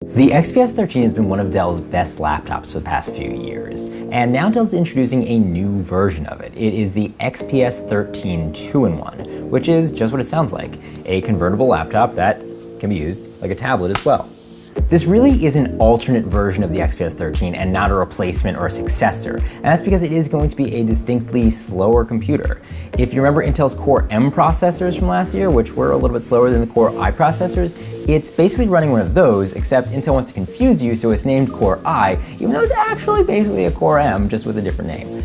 The XPS 13 has been one of Dell's best laptops for the past few years, and now Dell's introducing a new version of it. It is the XPS 13 2-in-1, which is just what it sounds like, a convertible laptop that can be used like a tablet as well. This really is an alternate version of the XPS 13 and not a replacement or a successor, and that's because it is going to be a distinctly slower computer. If you remember Intel's Core M processors from last year, which were a little bit slower than the Core I processors, it's basically running one of those, except Intel wants to confuse you, so it's named Core I, even though it's actually basically a Core M, just with a different name.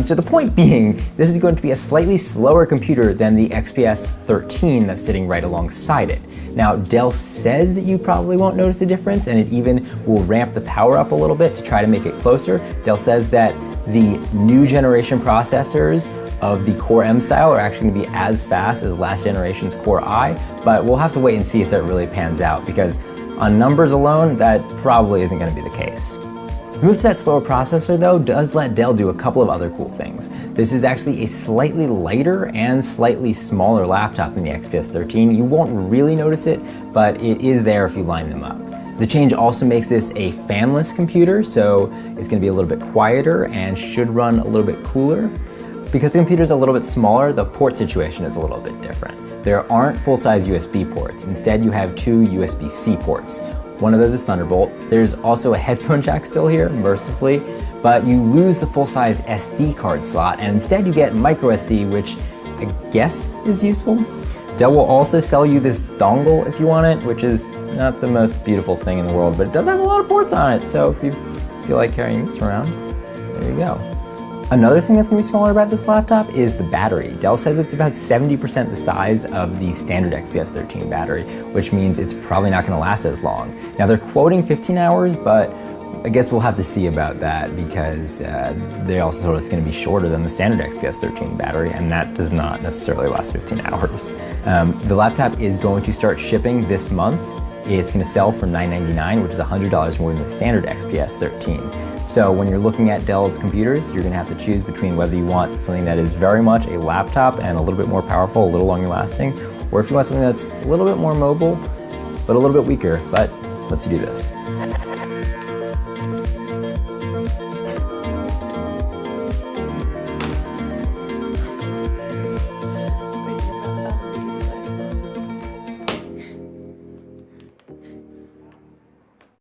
So the point being, this is going to be a slightly slower computer than the XPS 13 that's sitting right alongside it. Now, Dell says that you probably won't notice a difference, and it even will ramp the power up a little bit to try to make it closer. Dell says that the new generation processors of the Core M style are actually going to be as fast as last generation's Core I, but we'll have to wait and see if that really pans out, because on numbers alone, that probably isn't going to be the case. The move to that slower processor, though, does let Dell do a couple of other cool things. This is actually a slightly lighter and slightly smaller laptop than the XPS 13. You won't really notice it, but it is there if you line them up. The change also makes this a fanless computer, so it's going to be a little bit quieter and should run a little bit cooler. Because the computer's a little bit smaller, the port situation is a little bit different. There aren't full-size USB ports. Instead, you have two USB-C ports. One of those is Thunderbolt. There's also a headphone jack still here, mercifully, but you lose the full-size SD card slot, and instead you get micro SD, which I guess is useful. Dell will also sell you this dongle if you want it, which is not the most beautiful thing in the world, but it does have a lot of ports on it, so if you feel like carrying this around, there you go. Another thing that's going to be smaller about this laptop is the battery. Dell says it's about 70% the size of the standard XPS 13 battery, which means it's probably not going to last as long. Now they're quoting 15 hours, but I guess we'll have to see about that, because they also told it's going to be shorter than the standard XPS 13 battery, and that does not necessarily last 15 hours. The laptop is going to start shipping this month. It's going to sell for $999, which is $100 more than the standard XPS 13. So when you're looking at Dell's computers, you're going to have to choose between whether you want something that is very much a laptop and a little bit more powerful, a little longer lasting, or if you want something that's a little bit more mobile, but a little bit weaker. But let's do this.